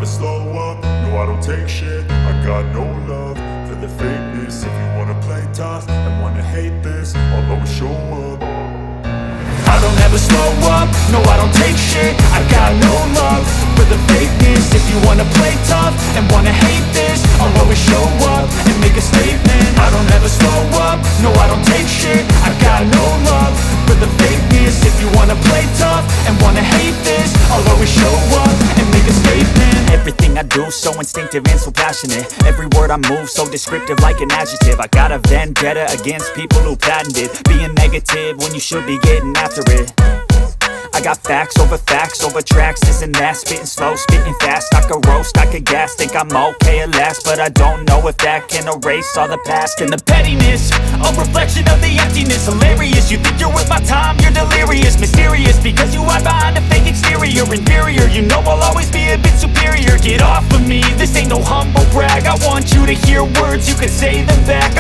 slow up, no I don't take shit. I got no love for the fakeness. If you wanna play tough and wanna hate this, I'll always show up. I don't ever slow up, no I don't take shit. I got no love for the fakeness. If you wanna play tough and wanna hate this, I'll always show up and make a statement. I don't ever slow up, no I don't take shit. I got no love for the fakeness. If you wanna play tough and wanna hate this, I'll always show up and make a statement. Everything I do so instinctive and so passionate. Every word I move so descriptive like an adjective. I got a vendetta against people who patented being negative when you should be getting after it. I got facts over tracks, this and that. Spitting slow, spitting fast, I could roast, I could gas. Think I'm okay at last, but I don't know if that can erase all the past. And the pettiness, a reflection of the emptiness. Hilarious, you think you're worth my time, you're delirious. Mysterious, because you hide behind a fake exterior. Inferior, you know I'll always be a bit superior. Get off of me, this ain't no humble brag. I want you to hear words, you can say them back.